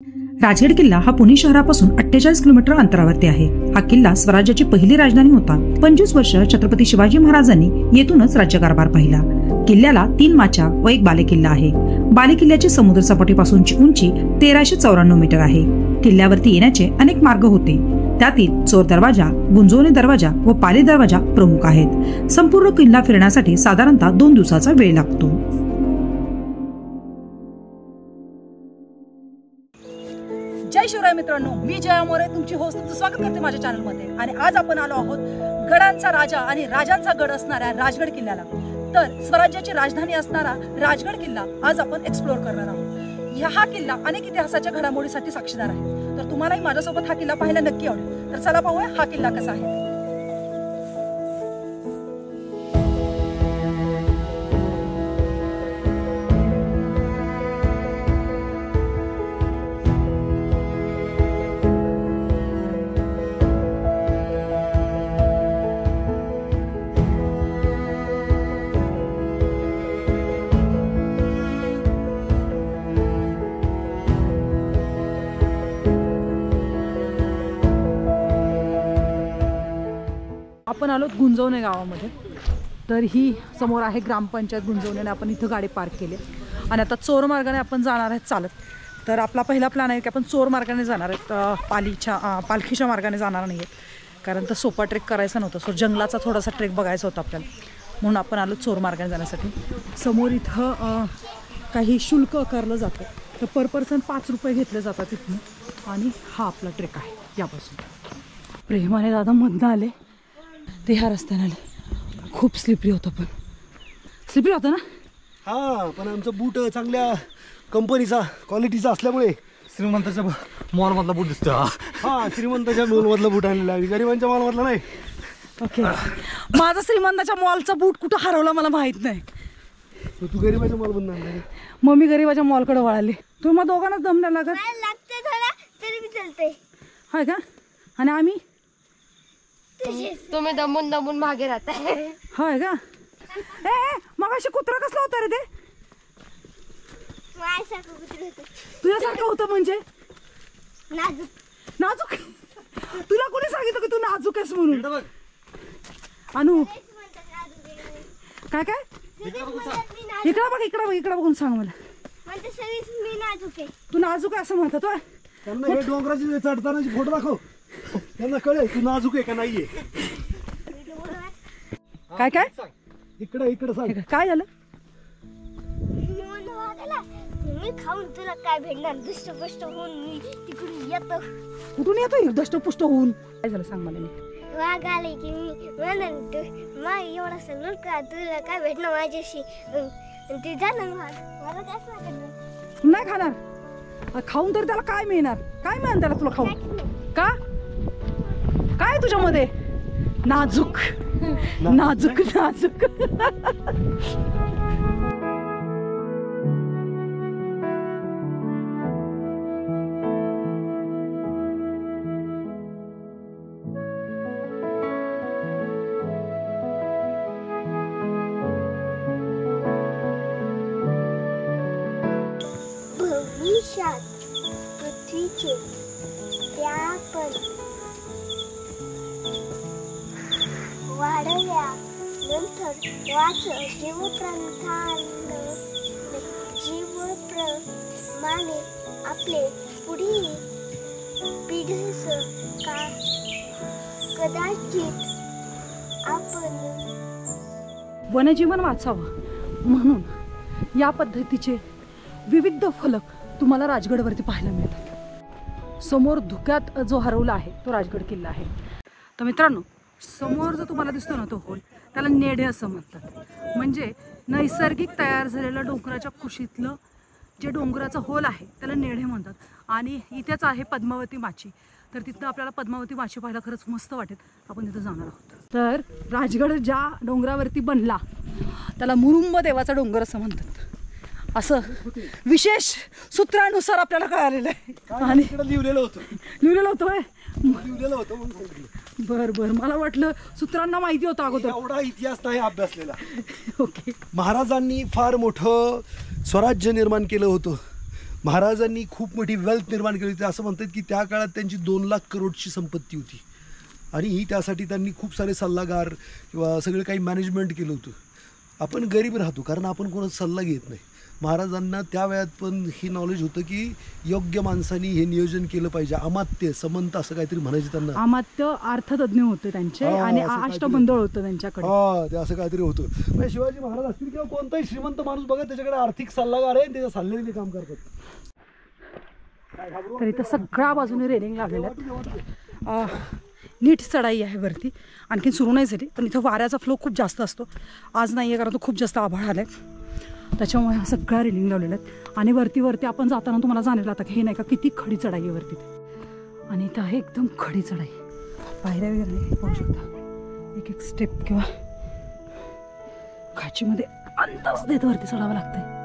राजगड किल्ला हा पुणे शहरापासून 48 किलोमीटर अंतरावरती आहे। हा किल्ला स्वराज्याची पहिली राजधानी होता। 25 वर्ष छत्रपती शिवाजी महाराजांनी येथूनच राज्यकारभार पाहिला। किल्ल्याला 3 माच्या व 1 बालेकिल्ला आहे। बालेकिल्ल्याची समुद्र सपाटीपासूनची उंची 1394 मीटर आहे। किल्ल्यावरती येण्याचे अनेक मार्ग होते, त्यातील चोर दरवाजा, गुंजवणे दरवाजा व पाली दरवाजा प्रमुख आहेत। संपूर्ण किल्ला फिरण्यासाठी साधारणतः 2 दिवसाचा वेळ लागतो। जय शिवराय मित्रांनो, मी जया मोरे तुमची होस्ट तुमचं स्वागत करते माझ्या चॅनलमध्ये। आणि आज आपण आलो आहोत गडांचा राजा आणि राजांचा गड असणाऱ्या राजगड किल्ल्याला। तर स्वराज्याची राजधानी असणारा राजगड किल्ला आज आपण एक्सप्लोर करणार आहोत। हा किल्ला अनेक इतिहासाच्या घडामोडीसाठी साक्षीदार आहे। तर तुम्हालाही माझ्यासोबत हा किल्ला पाहायला नक्की आवडेल। तर चला पाहूया हा किल्ला कसा आहे। आपण आलो गुंजवणे गावामध्ये। तर ही समोर आहे ग्रामपंचायत गुंजवणे। आपण इथं गाडी पार्क केली आणि आता चोर मार्गाने आपण जाणार आहेत चालत। तर आपला पहिला प्लॅन आहे की आपण चोर मार्गाने जाणार आहेत, पालखीच्या मार्गाने जाणार नाही आहे, कारण तर सोपा ट्रेक करायचा नव्हता। सो जंगलाचा थोडासा ट्रेक बघायचा होता आपल्याला, म्हणून आपण आलो चोर मार्गाने जाण्यासाठी। समोर इथं काही शुल्क आकारलं जातं, तर पर पर्सन 5 रुपये घेतले जातात इथून। आणि हा आपला ट्रेक आहे यापासून। प्रेमाने दादा मधनं आले ते ह्या रस्त्याने आले। खूप स्लिपरी होतं, पण स्लिपरी होतं ना। हा, पण आमचं बूट चांगल्या कंपनीचा क्वालिटीचा असल्यामुळे श्रीमंताच्या मॉलमधला बूट दिसतो। हा, श्रीमंताच्या मॉलमधला बूट आणलेला आहे, गरिबांच्या मॉलमधला नाही। ओके, माझा श्रीमंताच्या मॉलचा बूट कुठं हरवला मला माहित नाही। तू गरिबाच्या मॉलमधून आणला? मग मी गरिबाच्या मॉलकडे वळाले। तुम्ही मग दोघांनाच दम नाही लागत? तरी मी चलते हाय का? आणि आम्ही तुम्ही दमून दमून मागे राहताय। होय का? मग अशी कुत्रा कसला होता रे ते? तुझ्यासारखं होतं म्हणजे नाजूक? तुला कोणी सांगितलं की तू नाजूक आहेस म्हणून? अनु काय काय? इकडं बघून सांग मला। तू नाजूक आहे असं म्हणतात? त्यांना हे डोंगराची चढतानाची फोटो दाखव, त्यांना कळेल तू नाजूक आहे का नाहीये। काय काय? इकडे सांग काय झालं? मी खाऊन तुला काय भेटणार? दष्टपुष्ट होऊन मी तिकडून येतो। कुठून येतो दष्टपुष्ट होऊन? काय झालं सांग मला। वाघ आले की मी म्हणतो मा एवढा सगळं का तुला काय भेटणार माझ्याशी? ते जाणार मला काय नाही खाणार? खाऊन तर त्याला काय मिळणार? काय मिळणार त्याला तुला खाऊन? का काय तुझ्यामध्ये? नाजूक नाजूक नाजूक। भविष्यात पृथ्वीचे त्या पण वाढल्या नंतर जीवप्रमाणे आपले पुढील पिढीस कदाचित आपण वनजीवन वाचावं म्हणून या पद्धतीचे विविध फलक तुम्हाला राजगडवरती पाहायला मिळतात। समोर धुक्यात जो हरवला आहे तो राजगड किल्ला आहे। तर मित्रांनो, समोर जो तुम्हाला दिसतो ना तो होल, त्याला नेढे असं म्हणतात। म्हणजे नैसर्गिक तयार झालेलं डोंगराच्या कुशीतलं जे डोंगराचं होल आहे त्याला नेढे म्हणतात। आणि इथेच आहे पद्मावती माची। तर तिथं आपल्याला पद्मावती माची पाहायला खरंच मस्त वाटेल। आपण तिथं जाणार आहोत। तर राजगड ज्या डोंगरावरती बनला त्याला मुरुंब देवाचा डोंगर असं म्हणतात, असं विशेष सूत्रानुसार आपल्याला कळालेलं आहे। आणि लिहिलेलं होतं बर मला वाटलं सूत्रांना माहिती होतं अगोदर। एवढा इतिहास नाही अभ्यासलेला। ओके, महाराजांनी फार मोठं स्वराज्य निर्माण केलं होतं महाराजांनी खूप मोठी वेल्थ निर्माण केली होती. असं म्हणतात की त्या काळात त्यांची 2 लाख करोडची संपत्ती होती आणि त्यासाठी त्यांनी खूप सारे सल्लागार किंवा सगळं काही मॅनेजमेंट केलं होतं. आपण गरीब राहतो कारण आपण कोणाचा सल्ला घेत नाही. महाराजांना त्या वेळात पण हे नॉलेज होतं की योग्य माणसांनी हे नियोजन केलं पाहिजे. अमात्य समंत असं काहीतरी म्हणायचे त्यांना. अमात्य अर्थतज्ञ होते त्यांचे आणि अष्टबंधळ होतं त्यांच्याकडे. ते असं काहीतरी होतं. म्हणजे शिवाजी महाराज असतील किंवा कोणताही श्रीमंत माणूस बघा त्याच्याकडे आर्थिक सल्लागार आहे आणि त्याच्या सल्ल्याने ते काम करतात. तर इथं सगळ्या बाजूने रेलिंग लागलेल्या आहेत. नीट चढाई आहे वरती, आणखीन सुरू नाही झाली पण इथं वाऱ्याचा फ्लो खूप जास्त असतो. आज नाही आहे कारण तो खूप जास्त आभाळ आला आहे, त्याच्यामुळे सगळ्या रेलिंग लावलेल्या आहेत. आणि वरती आपण जाताना तुम्हाला जाणवलं आता हे नाही का किती खडी चढाई आहे वरती ते. आणि इथं आहे एकदम खडी चढाई, पायऱ्या वगैरे नाही पाहू शकता. एक एक स्टेप किंवा खाचीमध्ये अंदाज देत वरती चढावं लागतंय.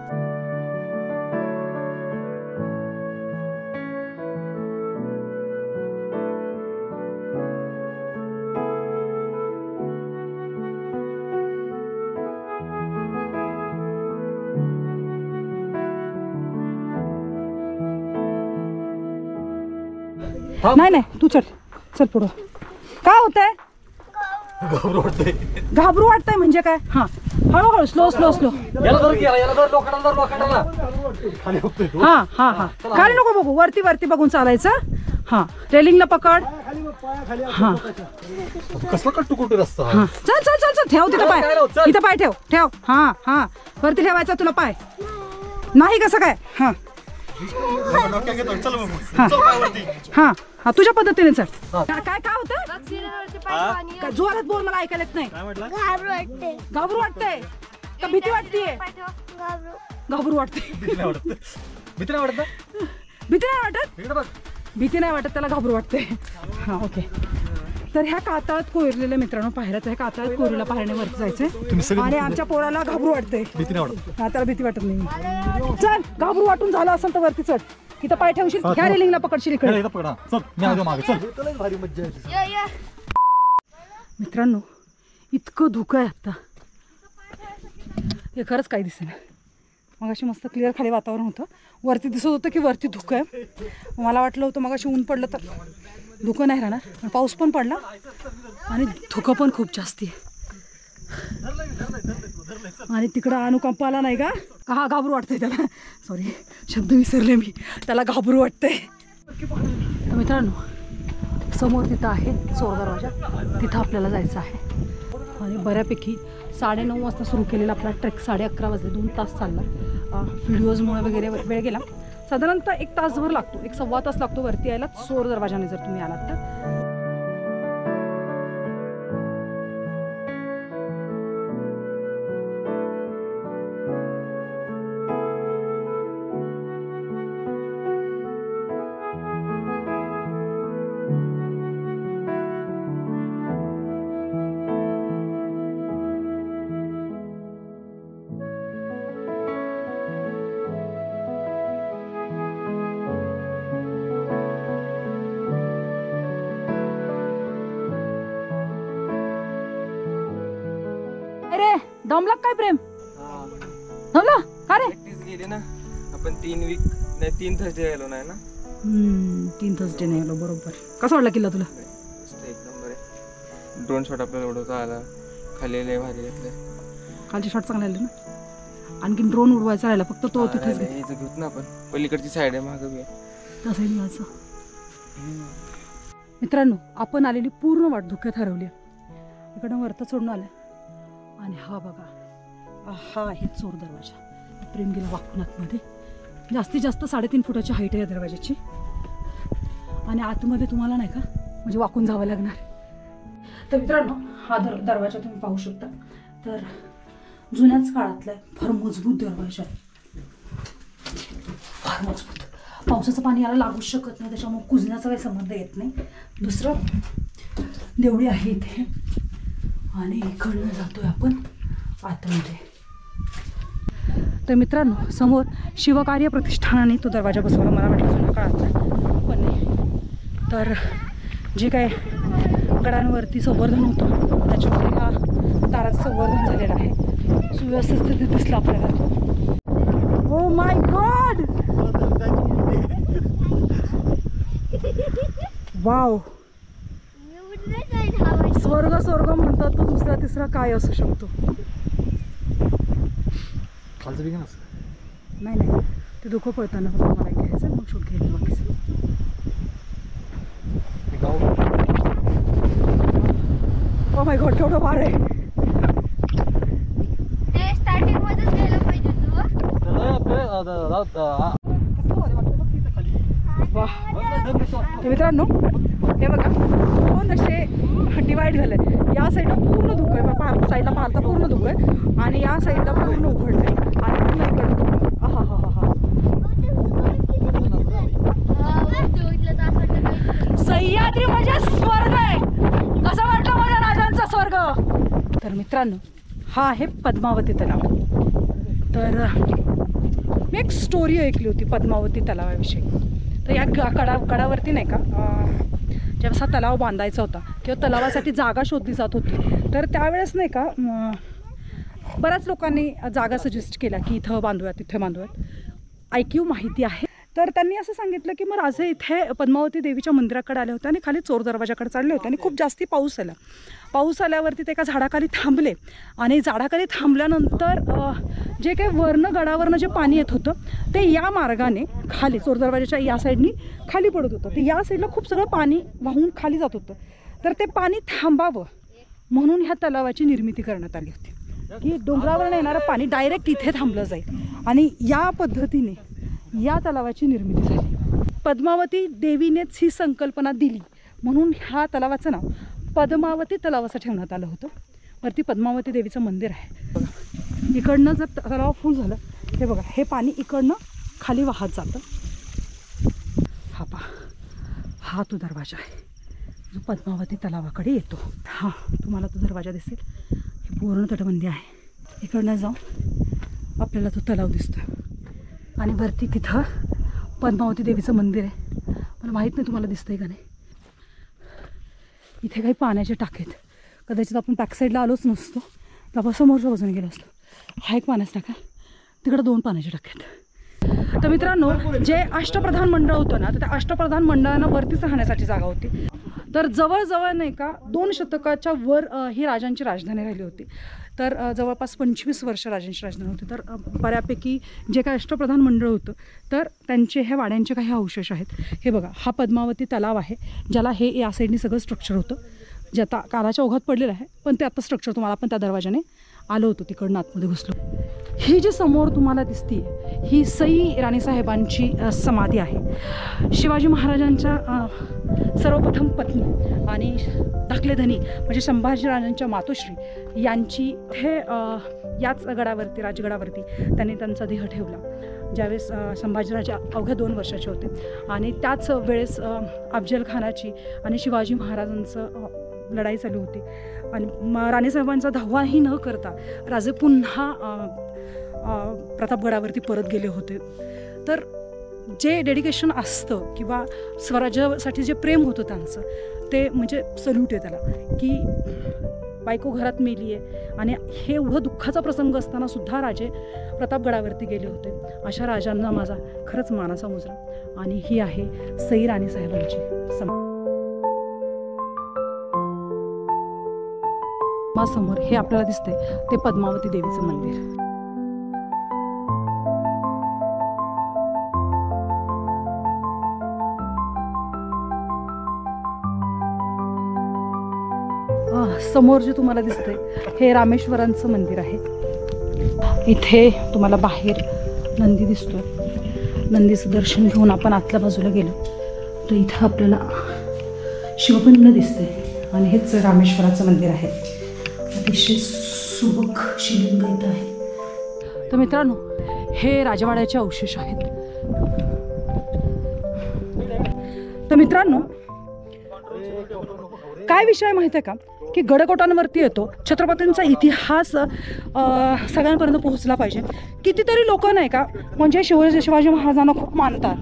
नाही तू चल पुढं. काय होतंय? घाबरू वाटतंय म्हणजे काय? हा हळूहळू स्लो. हा खाली नको बघू, वरती बघून चालायचं. हा रेलिंगला पकड. हा कसला कट्टू रस्ता. हा चल ठेव तिथं पाय, इथं पाय ठेव. हा वरती ठेवायचा तुला पाय नाही कसं काय. हा तुझ्या पद्धतीने चल. काय होतं? जोरात बोल, मला ऐकायला येत नाही. घाबरू वाटतंय का भीती वाटतेय? घाबरू वाटते. भीती नाही वाटत त्याला, घाबरू वाटते. हा ओके. तर ह्या कातळात कोरलेल्या मित्रांनो पाहिलं तर ह्या कातळात कोरीला पाहण्याने वरती जायचंय आणि आमच्या पोराला घाबरू वाटतंय. त्याला भीती वाटत नाही. चल घाबरू वाटून झालं असेल तर वरती चढ. इथं पाय ठेवशील, ह्या रेलिंगला पकडशील इकडे. मित्रांनो इतकं धुकं आहे आता, हे खरंच काही दिसेना. मग अशी मस्त क्लिअर खाली वातावरण होतं, वरती दिसत होतं की वरती धुकं आहे. मला वाटलं होतं मग अशी ऊन पडलं तर धुकं नाही राहणार, पण पाऊस पण पडला आणि धुकं पण खूप जास्ती आहे. आणि तिकडं अनुकंप आला नाही का घाबरू वाटतंय त्याला. सॉरी शब्द विसरले मी. त्याला घाबरू वाटतंय. तर मित्रांनो समोर तिथं आहे चोर दरवाजा, तिथं आपल्याला जायचं आहे. आणि बऱ्यापैकी 9:30 वाजता सुरू केलेला आपला ट्रेक 11:30 वाजले, 2 तास चालला. व्हिडिओजमुळे वगैरे वेळ गेला. साधारणतः 1 तासभर लागतो, 1 सव्वा तास लागतो वरती यायला चोर दरवाजाने जर तुम्ही आलात तर. दमला काय प्रेम? दमला का रे? गेले ना आपण 3 थर्सडे आलो नाही ना. 3 थर्सडे नाही आलो बरोबर. कसा वाटला किल्ला तुला? एक नंबर आहे. ड्रोन शॉट आपल्याला उडवता आला, खाली लय भारी घेतले. खालचे शॉट चांगले आले ना. आणखीन ड्रोन उडवायचा राहिला फक्त तो तिथेच घेत ना आपण. पलीकडची साईड आहे मागं बी त्या साईड जायचं. मित्रांनो आपण आलेली पूर्ण वाट धुक्यात हरवली. इकडं वरता चढून आलं आणि हा बघा हा आहे चोर दरवाजा. प्रेम गेला वाकून आतमध्ये. जास्तीत जास्त 3.5 फुटाची हाईट आहे या दरवाजाची. आणि आतमध्ये तुम्हाला नाही का म्हणजे वाकून जावं लागणार. तर मित्रांनो हा दरवाजा तुम्ही पाहू शकता. तर जुन्याच काळातला आहे, फार मजबूत दरवाजा आहे, फार मजबूत. पावसाचं पाणी याला लागूच शकत नाही, त्याच्यामुळे कुजण्याचा काही संबंध येत नाही. दुसरं देवळी आहे इथे आणि इकडनं जातोय आपण आतमध्ये. तर मित्रांनो समोर शिवकार्य प्रतिष्ठानाने तो दरवाजा बसवला. मला वाटलं जुन्या काळातला पण नाही. तर जे काय गडांवरती संवर्धन होतं त्याच्यामध्ये हा दाराचं संवर्धन झालेलं आहे. सुव्यवस्थित स्थितीत दिसलं आपल्याला. ओ माय गॉड वाव, स्वर्ग स्वर्ग म्हणतात तो दुसरा तिसरा काय असू शकतो? खालचं बिघन नाही नाही, ते दुःख पळताना फक्त मला घ्यायचं, मग शूट घ्यायचं बाकीचं. ओ माय गॉड, केवढं भार आहे. ते स्टार्टिंग मध्येच गेलं पाहिजे तू. वा, हे मित्रांनो, हे बघा दोन असे डिवाईड झाले. या साईडला पूर्ण धुकं आहे, साईडला पाहता पूर्ण धुकं आहे, आणि या साईडला पूर्ण उघडलं आहे, आणि पूर्ण इकडं धुकं. हा हा हा हा, सह्याद्री म्हणजे स्वर्ग आहे. कसं वाटलं माझ्या राजांचा स्वर्ग? तर मित्रांनो, हा आहे पद्मावती तलाव. तर मी एक स्टोरी ऐकली होती पद्मावती तलावाविषयी. तर या कडावरती नाही का, ज्यावेळेस हा तलाव बांधायचा होता किंवा तलावासाठी जागा शोधली जात होती, तर त्यावेळेस नाही का बऱ्याच लोकांनी जागा सजेस्ट केल्या की इथं बांधूयात, तिथे बांधूयात. ऐकीव माहिती आहे. तर त्यांनी असं सांगितलं की मग राजे इथे पद्मावती देवीच्या मंदिराकडे आले होते आणि खाली चोर दरवाजाकडे चालले होते, आणि खूप जास्ती पाऊस आला. पाऊस आल्यावरती ते एका झाडाखाली थांबले, आणि झाडाखाली थांबल्यानंतर जे काही गडावरनं जे पाणी येत होतं ते या मार्गाने खाली चोर दरवाजाच्या या साईडनी खाली पडत होतं. ते या साईडला खूप सगळं पाणी वाहून खाली जात होतं. तर ते पाणी थांबावं म्हणून ह्या तलावाची निर्मिती करण्यात आली होती, की डोंगरावरून येणारं पाणी डायरेक्ट इथे थांबलं जाईल, आणि या पद्धतीने या तलावाची निर्मिती झाली. पद्मावती देवीनेच ही संकल्पना दिली म्हणून ह्या तलावाचं नाव पद्मावती तलाव असं ठेवण्यात आलं होतं. वरती पद्मावती देवीचं मंदिर आहे. बघा, इकडनं जर तलाव फुल झालं, हे बघा, हे पाणी इकडनं खाली वाहत जातं. हा पहा, हा तो दरवाजा आहे जो पद्मावती तलावाकडे येतो. हा तुम्हाला तो दरवाजा दिसेल, ही पूर्ण तटबंदी आहे. इकडनं जाऊन आपल्याला तो तलाव दिसतो, आणि वरती तिथं पद्मावती देवीचं मंदिर आहे. मला माहीत नाही तुम्हाला दिसतंय का नाही. इथे काही पाण्याचे टाके आहेत. कदाचित आपण बॅकसाईडला आलोच नसतो तर आपण समोरच्या बाजूने गेलो असतो. हा एक पाण्याचा टाका, तिकडं 2 पाण्याचे टाके आहेत. तर मित्रांनो, जे अष्टप्रधान मंडळ होतं ना, तर त्या अष्टप्रधान मंडळांना वरतीच राहण्यासाठी जागा होती. तर जवळजवळ नाही का 2 शतकाच्या वर ही राजांची राजधानी राहिली होती. तर जवळपास 25 वर्ष राजांची राजधानी होती. तर बऱ्यापैकी जे काही अष्टप्रधान मंडळ होतं तर त्यांचे हे वाड्यांचे काही अवशेष आहेत. हे बघा, हा पद्मावती तलाव आहे, ज्याला हे या साईडनी सगळं स्ट्रक्चर होतं, जे आता काळाच्या ओघात पडलेलं आहे, पण ते आता स्ट्रक्चर तुम्हाला आपण त्या दरवाजाने आलो होतो, तिकडनं आतमध्ये घुसलो. ही जी समोर तुम्हाला दिसते ही सई राणीसाहेबांची समाधी आहे. शिवाजी महाराजांच्या सर्वप्रथम पत्नी आणि धाकले धनी म्हणजे संभाजीराजांच्या मातोश्री यांची हे याच गडावरती, राजगडावरती त्यांनी त्यांचा देह ठेवला ज्यावेळेस संभाजीराजे अवघ्या 2 वर्षाचे होते. आणि त्याच वेळेस अफजल खानाची आणि शिवाजी महाराजांचं लढाई चालू होती, आणि राणीसाहेबांचा धावाही न करता राजे पुन्हा प्रतापगडावरती परत गेले होते. तर जे डेडिकेशन असतं किंवा स्वराज्यासाठी जे प्रेम होतं त्यांचं, ते म्हणजे सल्यूट आहे त्याला, की बायको घरात मेली आहे आणि हे एवढं दुःखाचा प्रसंग असताना सुद्धा राजे प्रतापगडावरती गेले होते. अशा राजांना माझा खरंच मानाचा मुजरा. आणि ही आहे सई राणीसाहेबांची समोर हे आपल्याला दिसते ते पद्मावती देवीचं मंदिर. समोर जे तुम्हाला दिसतंय हे रामेश्वरांचं मंदिर आहे. इथे तुम्हाला बाहेर नंदी दिसतोय. नंदीचं दर्शन घेऊन आपण आतल्या बाजूला गेलो तर इथं आपल्याला शिवपिंड दिसते, आणि हेच रामेश्वराचं मंदिर आहे. अतिशय सुबक शिवलिंग इथं आहे. तर मित्रांनो, हे राजवाड्याचे अवशेष आहेत. तर मित्रांनो, काय विषय माहिती आहे का, की गडकोटांवरती येतो छत्रपतींचा इतिहास सगळ्यांपर्यंत पोहोचला पाहिजे. कितीतरी लोक नाही का म्हणजे शिवाजी महाराजांना खूप मानतात.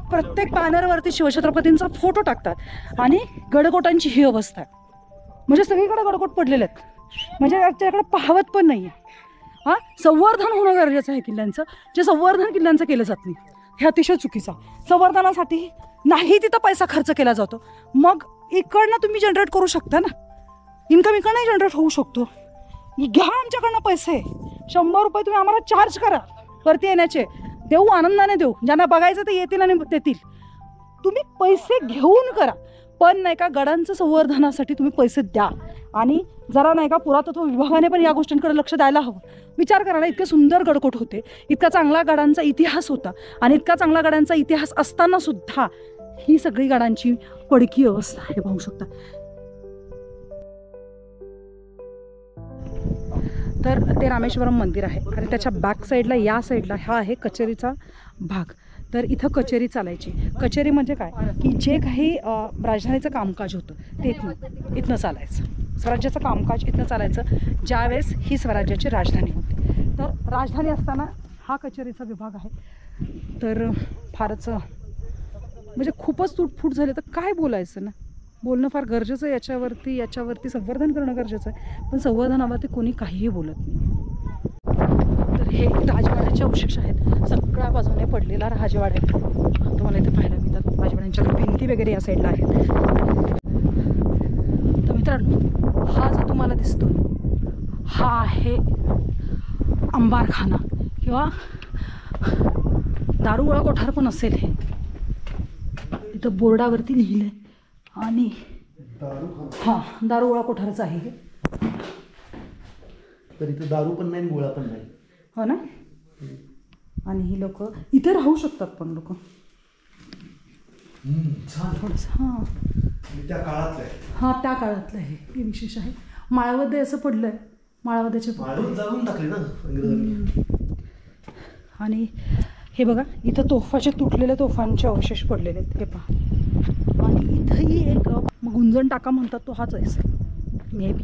प्रत्येक बॅनरवरती शिवछत्रपतींचा फोटो टाकतात, आणि गडकोटांची ही अवस्था आहे. म्हणजे सगळीकडे गडकोट पडलेले आहेत, म्हणजे त्याच्याकडे पाहवत पण नाही आहे. संवर्धन होणं गरजेचं आहे किल्ल्यांचं, जे संवर्धन किल्ल्यांचं केलं जात नाही. हे अतिशय चुकीचं आहे. संवर्धनासाठी नाही तिथं पैसा खर्च केला जातो. मग इकडनं तुम्ही जनरेट करू शकता ना, इन्कम इकडनंही जनरेट होऊ शकतो. घ्या आमच्याकडनं पैसे, 100 रुपये तुम्ही आम्हाला चार्ज करा वरती येण्याचे, देऊ, आनंदाने देऊ. ज्यांना बघायचं ते येतील आणि देतील. तुम्ही पैसे घेऊन करा, पण नाही का गडांचं संवर्धनासाठी तुम्ही पैसे द्या. आणि जरा नाही का पुरातत्व विभागाने पण या गोष्टींकडे लक्ष द्यायला हवं. विचार करा ना, इतके सुंदर गडकोट होते, इतका चांगला गडांचा इतिहास होता, आणि इतका चांगला गडांचा इतिहास असताना सुद्धा ही सगळी गडांची पडकी अवस्था आहे, पाहू शकता. तर ते रामेश्वरम मंदिर आहे आणि त्याच्या बॅक साईडला, या साईडला हा आहे कचेरीचा भाग. तर इथं कचेरी चालायची. कचेरी म्हणजे काय की जे काही राजधानीचं कामकाज होतं ते इथनं चालायचं. स्वराज्याचं कामकाज इथनं चालायचं ज्यावेळेस ही स्वराज्याची राजधानी होती. तर राजधानी असताना हा कचेरीचा विभाग आहे. तर फारच म्हणजे खूपच तुटफूट झाले, तर काय बोलायचं ना, बोलणं फार गरजेचं आहे. याच्यावरती संवर्धन करणं गरजेचं आहे, पण संवर्धनावरती कोणी काहीही बोलत नाही. तर हे राजवाड्याचे अवशेष आहेत. सगळ्या बाजूने पडलेला राजवाडा तुम्हाला इथे पाहायला मिळतात. राजवाड्यांच्या भिंती वगैरे या साईडला आहेत. तर मित्रांनो, हा जो तुम्हाला दिसतो हा आहे अंबारखाना किंवा दारुगोळा कोठार पण असेल. हे इथं बोर्डावरती लिहिलं आहे. आणि हां, दारुगोळा कोठारच आहे हे. तर इथं दारू पण नाही, गोळा पण नाही. हो ना. आणि ही लोक इथे राहू शकतात, पण लोक थोडंसं हां त्या काळातलं आहे. हां, त्या काळातलं आहे. हे विशेष आहे. माळवदे असं पडलं आहे. माळवद्याचे जाळून टाकले ना इंग्रजांनी. आणि हे बघा, इथं तोफाचे तुटलेल्या तोफांचे अवशेष पडलेले आहेत. हे पहा. आणि इथंही एक गुंजन टाका म्हणतात, तो हाच आहे मे बी,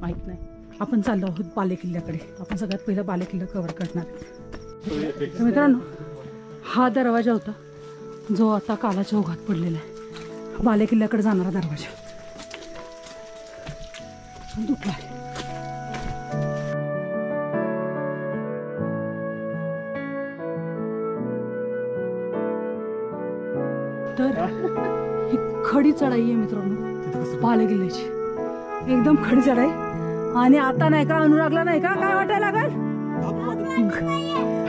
माहीत नाही. आपण चाललो आहोत बालेकिल्ल्याकडे. आपण सगळ्यात पहिलं बालेकिल्ला कव्हर करणार आहे. तर मित्रांनो, हा दरवाजा होता जो आता कालाच्या ओघात पडलेला आहे. बालेकिल्ल्याकडे जाणारा दरवाजा तुटला आहे. तर ही खडी चढाई आहे मित्रांनो, बालेकिल्ल्याची. एकदम खडी चढाई. आणि आता नाही का अनुरागला नाही का काय वाटायला लागल?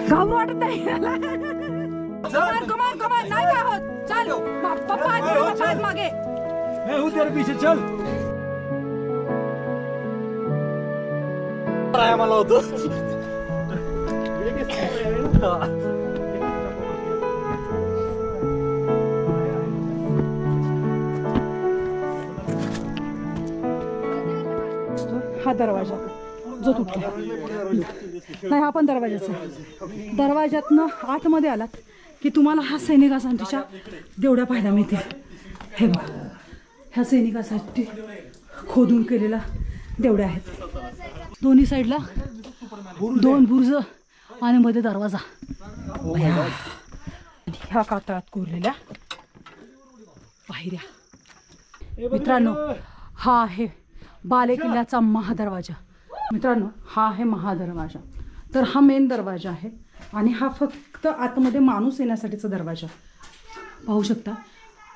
घाबरू वाटत नाही. कमान कमान नाही काय होत. चल पप्पा मागे. मैं हूं तेरे पीछे, चल. मला होतो. हा दरवाजा जो तुटला नाही, हा पण दरवाजाचा आहे. दरवाज्यातनं आतमध्ये आलात की तुम्हाला हा सैनिकांसाठीच्या देवड्या पाहायला मिळतील. हे बघा, ह्या सैनिकासाठी खोदून केलेला देवड्या आहेत. दोन्ही साईडला 2 बुर्ज आणि मध्ये दरवाजा. ह्या कातळात कोरलेल्या पायऱ्या. मित्रांनो, हा आहे बालेकिल्ल्याचा महादरवाजा. मित्रांनो, हा आहे महादरवाजा. तर हा मेन दरवाजा आहे आणि हा फक्त आतमध्ये माणूस येण्यासाठीचा दरवाजा, पाहू शकता.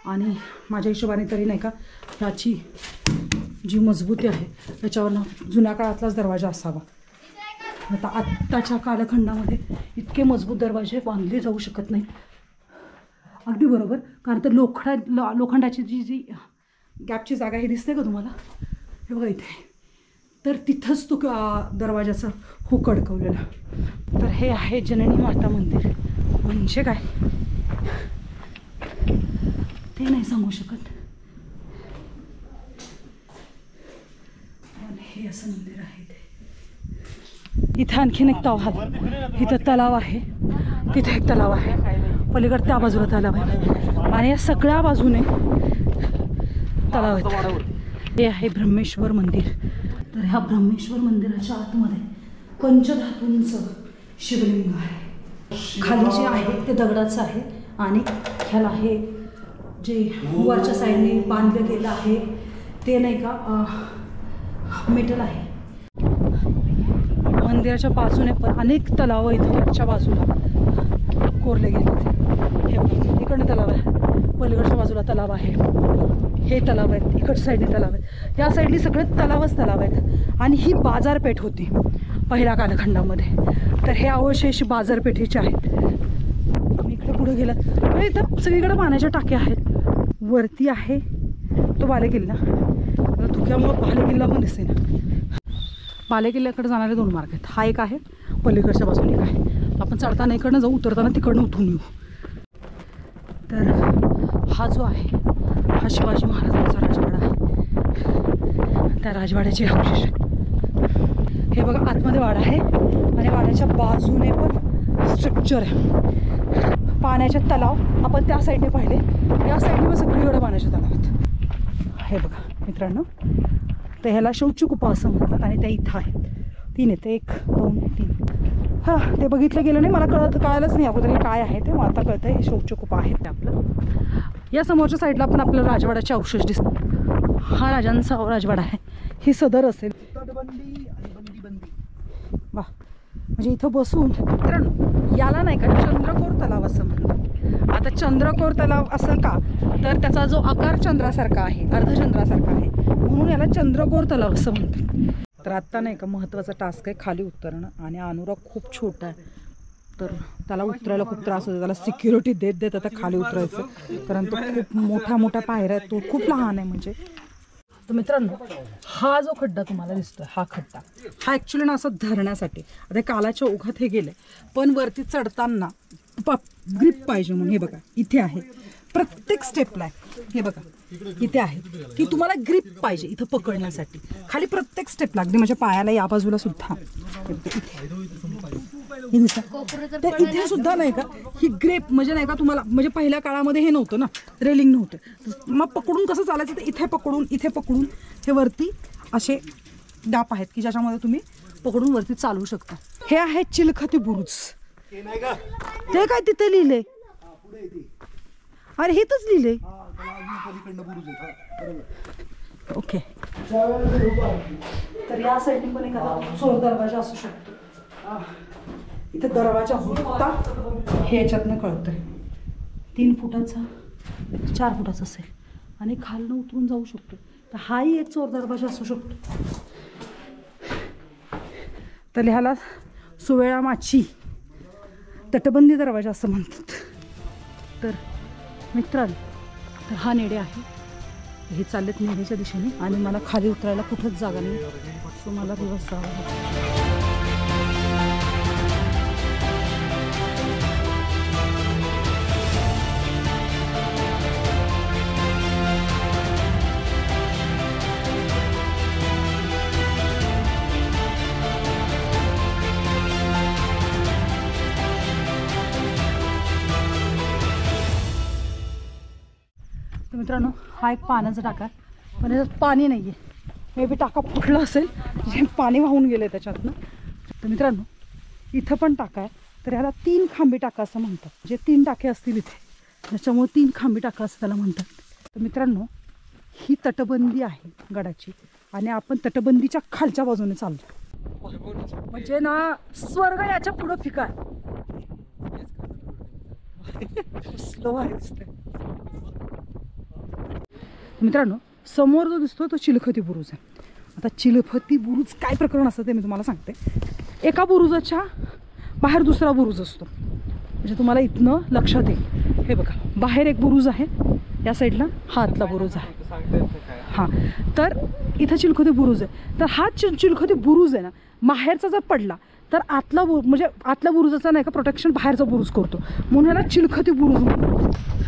आणि माझ्या हिशोबाने तरी नाही का ह्याची जी मजबूती आहे त्याच्यावरनं जुन्या काळातलाच दरवाजा असावा. आता आत्ताच्या कालखंडामध्ये इतके मजबूत दरवाजे बांधले जाऊ शकत नाहीत. अगदी बरोबर, कारण तर लोखंडाची जी गॅपची जागा ही दिसते का तुम्हाला? हे बघा इथे. तर तिथंच तो दरवाजाचा हुक अडकवलेला. तर हे आहे जननी माता मंदिर. म्हणजे काय ते नाही सांगू शकत. हे असं मंदिर आहे ते. इथं आणखीन एक इथं तलाव आहे, तिथे एक तलाव आहे, पलीकडे त्या बाजूला तलाव आहे आणि या सगळ्या बाजूने तलाव आहेत. हे आहे ब्रह्मेश्वर मंदिर. तर ह्या ब्रह्मेश्वर मंदिराच्या आतमध्ये पंचधातूंचं शिवलिंग आहे. खाली जे आहे ते दगडाचं आहे आणि ह्याला हे जे वरच्या साईडने बांधलं गेलं आहे ते नाही का मेटल आहे. मंदिराच्या बाजूने पण अनेक तलाव इथे बाजूला कोरले गेले. इकडनं तलाव आहे, पलीकडच्या बाजूला तलाव आहे, हे तलाव आहेत, इकडच्या साईडने तलाव आहेत, या साईडनी सगळे तलावच तलाव आहेत. आणि ही बाजारपेठ होती पहिल्या कालखंडामध्ये. तर हे अवशेष बाजारपेठेचे आहेत. मी इकडे पुढे गेलं तर इथं सगळीकडे पाण्याच्या टाक्या आहेत. वरती आहे तो बालेकिल्ला. आता धुक्यामुळं बालेकिल्ला पण दिसते ना. बालेकिल्ल्याकडे जाणारे 2 मार्ग आहेत. हा एक आहे, पलीकडच्या बाजूने एक आहे. आपण चढताना इकडनं जाऊ, उतरताना तिकडनं उठून येऊ. तर हा जो आहे हा शिवाजी महाराजांचा राजवाडा आहे. त्या राजवाड्याचे अवशेष आहेत. हे बघा आतमध्ये वाडा आहे आणि वाड्याच्या बाजूने पण स्ट्रक्चर आहे. पाण्याचे तलाव आपण त्या साईडने पाहिले, या साईडने पण सगळीकडे पाण्याचे तलाव आहेत. हे बघा मित्रांनो, तर ह्याला शौचकुपा असं म्हणतात आणि त्या इथं आहेत. 3 आहेत, 1 2 3. हां, ते बघितलं गेलं नाही, मला कळालंच नाही अगोदर हे काय आहे ते. मग आता कळतं हे शौचकुपा आहेत ते आपलं. या समोरच्या साईडला पण आपल्याला राजवाड्याचे अवशेष दिसतात. हा राजांचा राजवाडा आहे. ही सदर असेल. वा, म्हणजे इथं बसून मित्रांनो याला नाही का चंद्रकोर तलाव असं म्हणतात. आता चंद्रकोर तलाव असं का, तर त्याचा जो आकार चंद्रासारखा आहे, अर्धचंद्रासारखा आहे, म्हणून याला चंद्रकोर तलाव असं म्हणतात. तर आत्ता नाही का महत्त्वाचा टास्क आहे खाली उतरणं. आणि अनुराग खूप छोटा आहे, तर त्याला उतरायला खूप त्रास होतो. त्याला सिक्युरिटी देत आता खाली उतरायचं, कारण तो खूप मोठ्या पायऱ्या आहेत. तो खूप लहान आहे म्हणजे. तर मित्रांनो, हा जो खड्डा तुम्हाला दिसतोय, हा खड्डा हा ॲक्च्युली ना असं धरण्यासाठी. आता कालाच्या ओघात हे गेले, पण वरती चढताना ग्रिप पाहिजे म्हणून. हे बघा इथे आहे, प्रत्येक स्टेपला आहे. हे बघा इथे आहे की तुम्हाला ग्रिप पाहिजे इथं पकडण्यासाठी. खाली प्रत्येक स्टेपला, अगदी माझ्या पायाला या बाजूला सुद्धा तर इथे सुद्धा नाही का ही ग्रेप म्हणजे नाही का तुम्हाला, म्हणजे पहिल्या काळामध्ये हे नव्हतं ना, रेलिंग नव्हतं. मग पकडून कसं चालायचं, तर इथे पकडून हे वरती असे डाप आहेत की ज्याच्यामध्ये तुम्ही पकडून वरती चालवू शकता. हे आहे चिलखती बुरुज. ते काय तिथे लिहिले, अरे हेच लिहिले. ओके, तर या साईडने पण एखादा चोर दरवाजा असू शकतो. इथे दरवाजा होता, हे याच्यातनं कळतंय. 3 फुटाचा 4 फुटाचा असेल आणि खालनं उतरून जाऊ शकतो. तर हाही एक चोर दरवाजा असू शकतो. तर ह्याला सुवेळा माची तटबंदी दरवाजा असं म्हणतात. तर मित्रांनो, तर हा नेडे आहे. हे चाललेत नेडेच्या दिशेने आणि मला खाली उतरायला कुठंच जागा नाही, सो मला दिवस जावं लागेल. मित्रांनो, हा एक पाण्याचा टाका आहे, पण याच्यात पाणी नाही आहे. मे बी टाका फुटला असेल, जे पाणी वाहून गेलं आहे त्याच्यातनं. तर मित्रांनो, इथं पण टाका आहे. तर याला 3 खांबी टाका असं म्हणतात. जे 3 टाके असतील इथे, त्याच्यामुळे 3 खांबी टाका असं त्याला म्हणतात. तर मित्रांनो, ही तटबंदी आहे गडाची आणि आपण तटबंदीच्या खालच्या बाजूने चाललो. म्हणजे ना स्वर्ग याच्या पुढं फिका आहे. स्लो आहे दिसतंय. मित्रांनो, समोर जो दिसतो तो चिलखती बुरुज आहे. आता चिलखती बुरुज काय प्रकरण असतं ते मी तुम्हाला सांगते. एका बुरुजाच्या बाहेर दुसरा बुरुज असतो, म्हणजे तुम्हाला इथनं लक्षात येईल. हे बघा, बाहेर एक बुरुज आहे, या साईडला हा आतला बुरुज आहे. हां, तर इथं चिलखती बुरुज आहे. तर हा चिलखती बुरुज आहे ना, बाहेरचा जर पडला तर आतला म्हणजे आतल्या बुरुजाचा नाही का प्रोटेक्शन बाहेरचा बुरुज करतो, म्हणून याला चिलखती बुरुज म्हणतात.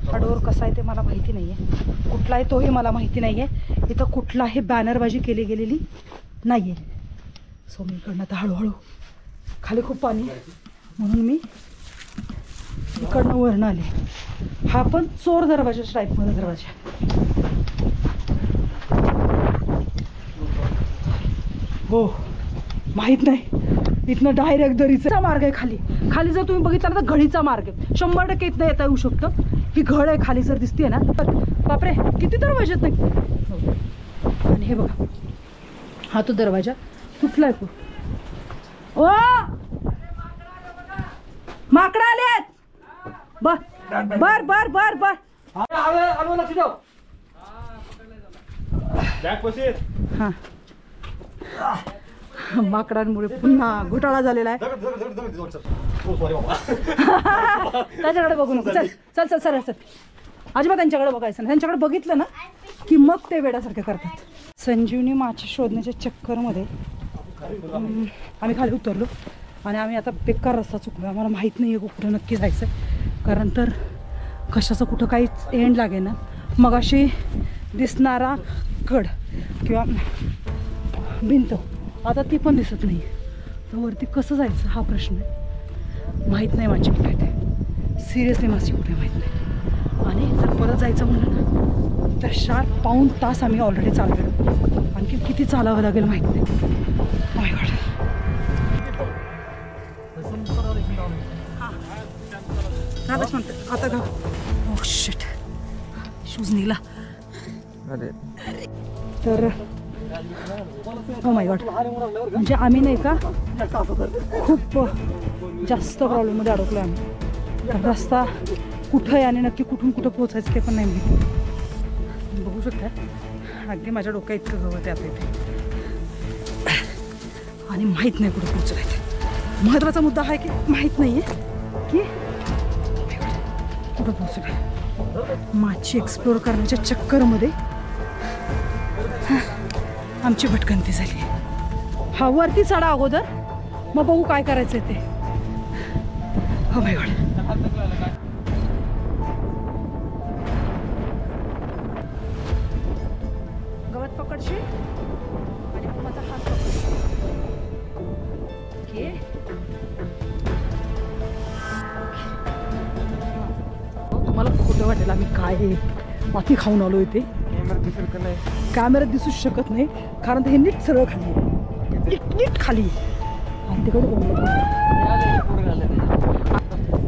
हा डोर कसा आहे ते मला माहिती नाही आहे, कुठला आहे तोही मला माहिती नाही आहे. इथं कुठलाही बॅनरबाजी केली गेलेली नाही आहे. सो मी इकडनं आता हळूहळू, खाली खूप पाणी म्हणून मी इकडनं वरनं आले. हा पण चोर दरवाजाच्या टाईपमध्ये दरवाजा. हो, माहीत नाही. इथनं डायरेक्ट दरीचा मार्ग आहे. खाली खाली जर तुम्ही बघितला तर घडीचा मार्ग आहे. 100% इथनं येता येऊ शकतं. ही घड आहे खाली जर दिसते ना, तर बापरे किती दरवाजेत नाही. आणि हे बघा, हा तो दरवाजा तुटलाय. ओ, माकडं आलेत. बर बर बर बर बर हा माकडांमुळे पुन्हा घोटाळा झालेला आहे. त्याच्याकडे बघू नको. चल चल चल चल चल अजिबात त्यांच्याकडे बघायचं ना. त्यांच्याकडे बघितलं ना की मग ते वेड्यासारखे करतात. संजीवनी माची शोधण्याच्या चक्करमध्ये आम्ही खाली उतरलो आणि आम्ही आता बेकार रस्ता चुकलो. आम्हाला माहीत नाही आहे कुठं नक्की जायचं, कारण तर कशाचं कुठं काहीच एंड लागे ना. मग अशी दिसणारा कड किंवा भिंत आता ती पण दिसत नाही. तर वरती कसं जायचं हा प्रश्न आहे. माहीत नाही माझी कुठे आहे ते, सिरियसली माझी कुठे माहीत नाही. आणि जर परत जायचं म्हणलं ना तर 4 तास आम्ही ऑलरेडी चाललो. आणखी किती चालावं लागेल माहीत नाही. माय गॉड. राधाच म्हणते आता का. ओह शिट, शूज नेला. तर ओ माय गॉड, म्हणजे आम्ही नाही का खूप जास्त प्रॉब्लेममध्ये अडकलो आम्ही. रस्ता कुठं आहे आणि नक्की कुठून कुठं पोचायचं ते पण नाही माहिती. बघू शकता अगदी माझ्या डोक्यात इतकं गवत आहे आता इथे आणि माहीत नाही कुठं पोचलाय. महत्त्वाचा मुद्दा हा आहे की माहीत नाही आहे की कुठं पोचलं. माची एक्सप्लोर करण्याच्या चक्करमध्ये आमची भटकंती झाली. हा वरती चढा अगोदर, मग बघू काय करायचं ते. हो माय गॉड. गवत पकडशील आणि माझा हात पकडशील. ओके. तुम्हाला खोटं वाटेल आम्ही काय माती खाऊन आलो इथे. कॅमेऱ्यात दिसू शकत नाही कारण हे नीट सरळ खाली आहे, नीट खाली. आणि तिकडे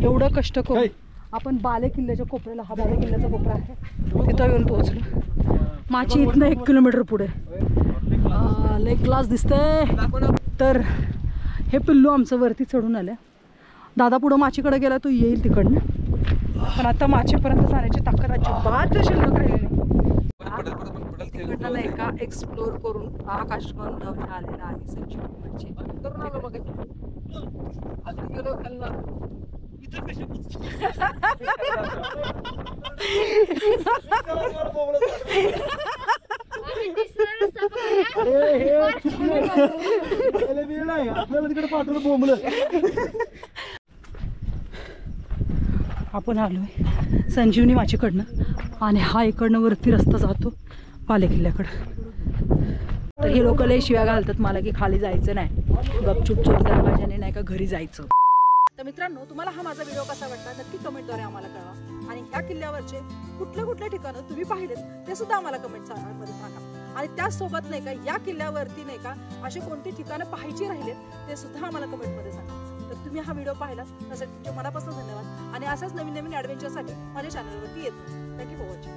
एवढं कष्ट करून आपण बाले किल्ल्याच्या कोपऱ्याला, हा बाले किल्ल्याचा कोपरा आहे, तिथं येऊन पोहोचलो. माची इथनं 1 किलोमीटर पुढे लेक क्लास दिसतंय. तर हे पिल्लू आमचं वरती चढून आलं. दादा पुढं माचीकडे गेला, तो येईल तिकडनं. पण आता माचीपर्यंत जाण्याची ताकद अजिबात शिल्लक राहिली नाही. तिकडनं नाही का एक्सप्लोर करून आकाशगंगावर आलेला आहे संजीवनी. आपण आलोय संजीवनी माचीकडनं आणि हा इकडनं वरती रस्ता जातो बाले किल्ल्याकडं. तर हे लोक लय शिव्या घालतात मला की खाली जायचं नाही, गपचूप चोर दरवाजाने नाही का घरी जायचं. तर मित्रांनो, तुम्हाला हा माझा व्हिडिओ कसा वाटला नक्की कमेंटद्वारे आम्हाला कळवा. आणि ह्या किल्ल्यावरचे कुठले ठिकाणं तुम्ही पाहिलेत ते सुद्धा आम्हाला कमेंटमध्ये सांगा. आणि त्याचसोबत नाही का या किल्ल्यावरती नाही का अशी कोणती ठिकाणं पाहायची राहिलेत ते सुद्धा आम्हाला कमेंटमध्ये सांगा. तर तुम्ही हा व्हिडिओ पाहिला त्यासाठी तुमच्या मनापासून धन्यवाद. आणि असाच नवीन ॲडव्हेंचरसाठी माझ्या चॅनलवरती येतो. Thank you for watching.